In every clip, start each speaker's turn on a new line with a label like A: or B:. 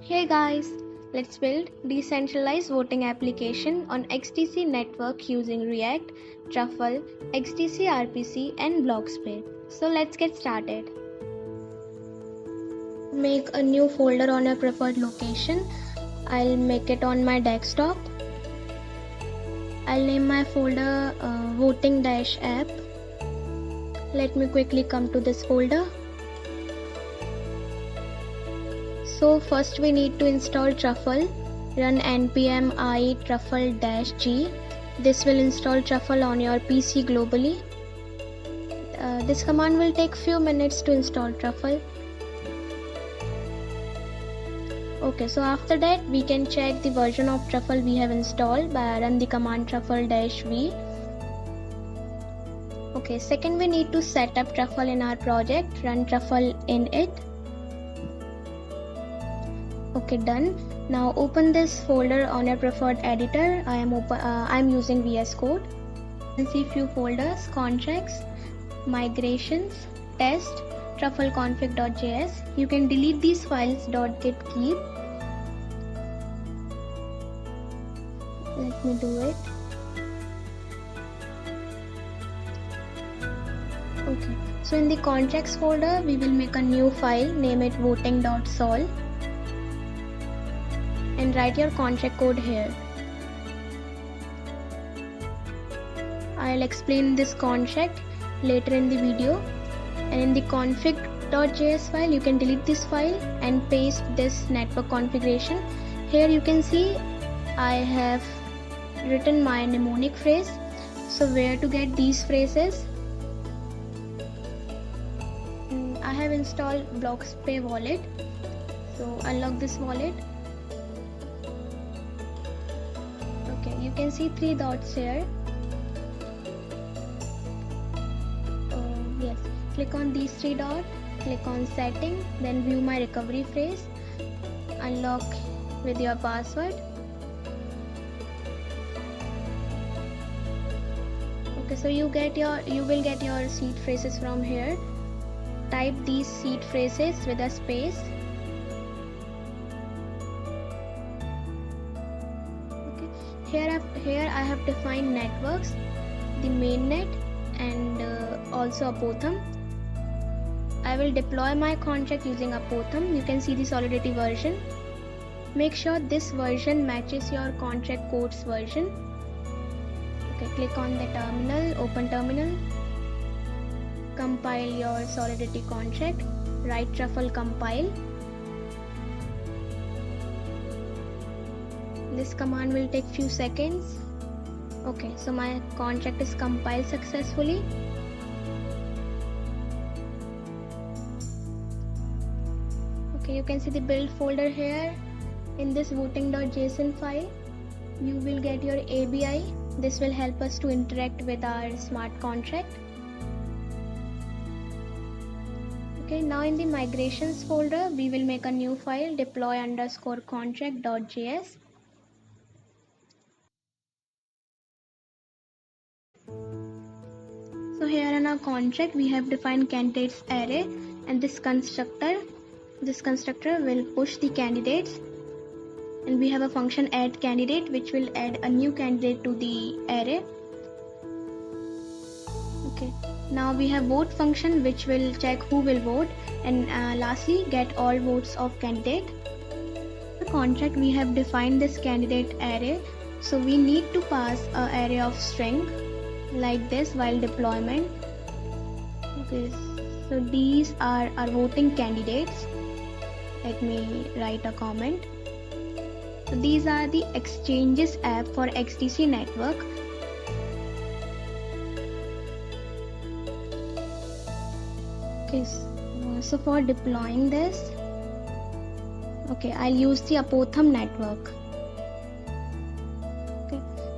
A: Hey guys, let's build decentralized voting application on XDC network using React, Truffle, XDCRPC and BlocksPay. So let's get started. Make a new folder on your preferred location. I'll make it on my desktop. I'll name my folder voting-app. Let me quickly come to this folder. So first we need to install Truffle. Run npm I truffle-g. This will install Truffle on your PC globally. This command will take few minutes to install Truffle. Okay, so after that we can check the version of Truffle we have installed by run the command truffle-v. Okay, second we need to set up Truffle in our project. Run truffle init. Okay, done. Now open this folder on your preferred editor. I am using VS Code. You can see few folders: contracts, migrations, test, truffleconfig.js. You can delete these files. .git keep. Let me do it. Okay. So in the contracts folder, we will make a new file. Name it voting.sol. And write your contract code here. I'll explain this contract later in the video. And in the config.js file, you can delete this file and paste this network configuration. Here you can see I have written my mnemonic phrase. So where to get these phrases? I have installed BlocksPay wallet. So unlock this wallet. You can see 3 dots here. Yes, click on these 3 dots, click on setting, then view my recovery phrase, unlock with your password. Okay, so you will get your seed phrases from here. Type these seed phrases with a space. Here I have defined networks, the mainnet and also Apothum. I will deploy my contract using Apothum. You can see the Solidity version. Make sure this version matches your contract code's version. Okay, click on the terminal, open terminal. Compile your Solidity contract. Write truffle compile. This command will take few seconds. Okay, so my contract is compiled successfully. Okay, you can see the build folder here. In this voting.json file, you will get your ABI. This will help us to interact with our smart contract. Okay, now in the migrations folder, we will make a new file, deploy_contract.js. So here in our contract we have defined candidates array, and this constructor will push the candidates, and we have a function add candidate which will add a new candidate to the array. Okay, now we have vote function which will check who will vote, and lastly get all votes of candidate. In the contract we have defined this candidate array, so we need to pass an array of string like this while deployment. Okay, so these are our voting candidates. Let me write a comment. So these are the exchanges app for XDC network. Okay, so for deploying this, okay, I'll use the Apothum network.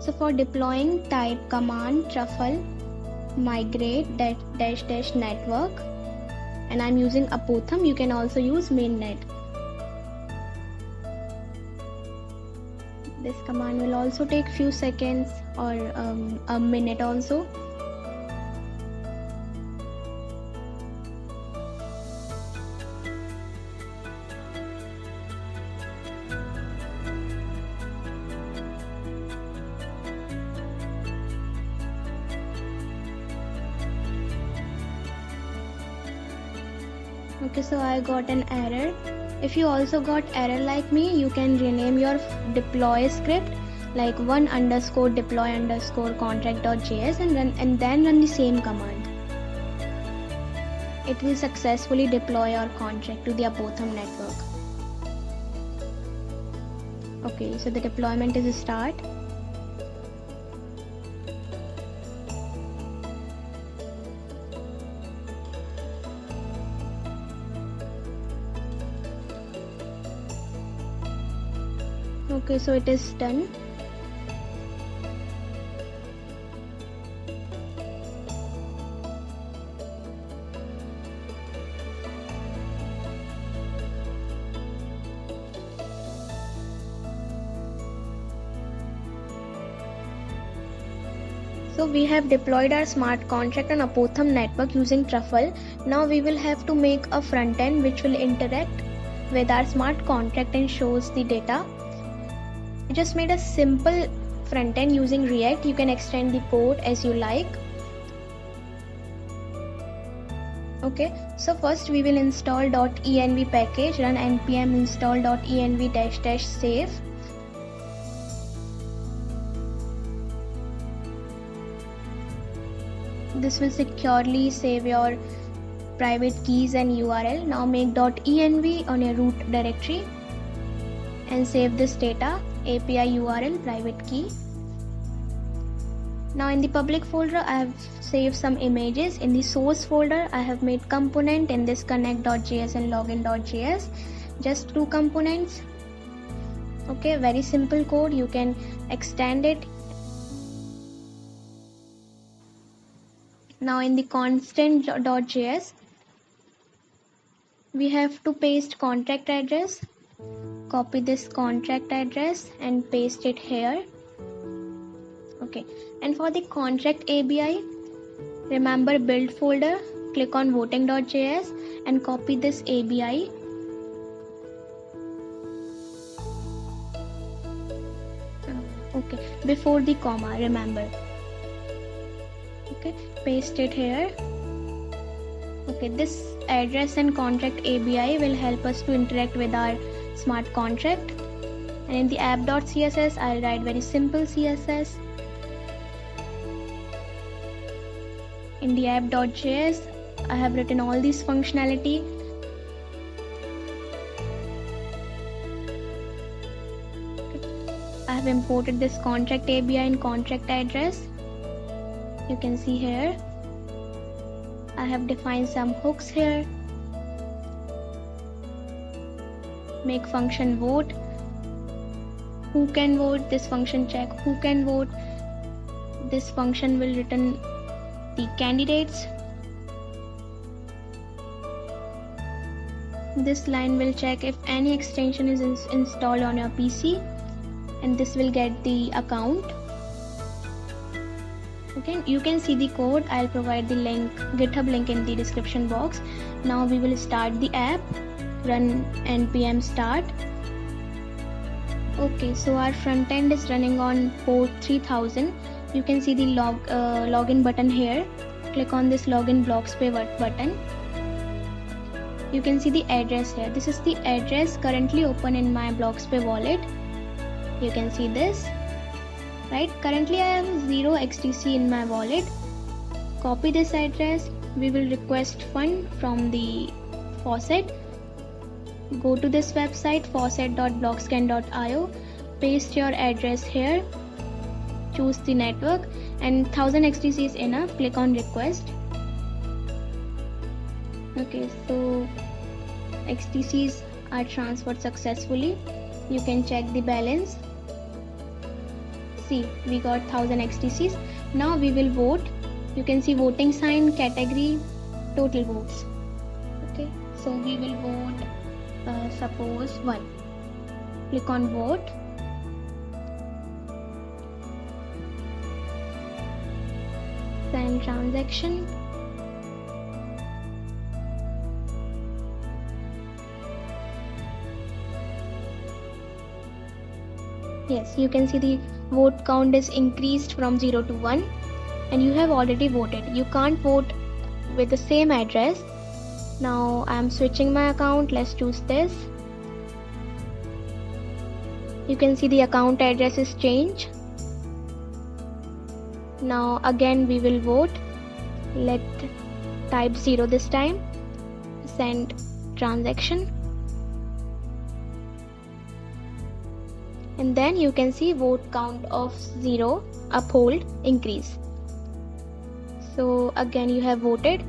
A: So for deploying, type command truffle migrate -- network, and I'm using Apothum. You can also use mainnet. This command will also take few seconds or a minute also. Okay, so I got an error. If you also got error like me, you can rename your deploy script like one_deploy_contract.js and then run the same command. It will successfully deploy your contract to the Abotham network. Okay, so the deployment is start. Okay, so it is done. So we have deployed our smart contract on Abotham network using Truffle. Now we will have to make a front end which will interact with our smart contract and shows the data. We just made a simple front end using React. You can extend the code as you like. Okay, so first we will install .env package, run npm install .env --save. This will securely save your private keys and URL. Now make .env on your root directory and save this data, API URL, private key. Now in the public folder I have saved some images. In the source folder I have made component in this connect.js and login.js, just 2 components. Okay, very simple code, you can extend it. Now in the constant.js we have to paste contract address. Copy this contract address and paste it here. Okay, and for the contract ABI, remember build folder, click on voting.js and copy this ABI. Okay, before the comma, remember. Okay, paste it here. Okay, this address and contract ABI will help us to interact with our smart contract. And in the app.css I'll write very simple CSS. In the app.js I have written all this functionality. I have imported this contract ABI and contract address. You can see here I have defined some hooks here. Make function vote. Who can vote? This function check who can vote. This function will return the candidates. This line will check if any extension is installed on your PC, and this will get the account. Okay, you can see the code. I'll provide the link, GitHub link in the description box. Now we will start the app. Run npm start. Okay, so our front end is running on port 3000. You can see the login button here. Click on this login BlocksPay button. You can see the address here. This is the address currently open in my BlocksPay wallet. You can see this. Right, currently I have 0 XDC in my wallet. Copy this address. We will request fund from the faucet. Go to this website faucet.blockscan.io. Paste your address here. Choose the network and 1000 XDC is enough. Click on request. Okay, so XDCs are transferred successfully. You can check the balance. See, we got 1000 XDCs. Now we will vote. You can see voting sign, category, total votes. Okay, so we will vote suppose 1. Click on vote. Send transaction. Yes, you can see the vote count is increased from 0 to 1 and you have already voted. You can't vote with the same address. Now I'm switching my account. Let's choose this. You can see the account address is changed. Now again we will vote. Let's type 0 this time. Send transaction. And then you can see vote count of 0, uphold, increase. So again you have voted.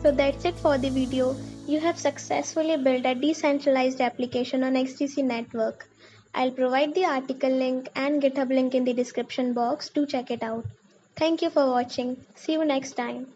A: So that's it for the video. You have successfully built a decentralized application on XDC network. I'll provide the article link and GitHub link in the description box to check it out. Thank you for watching. See you next time.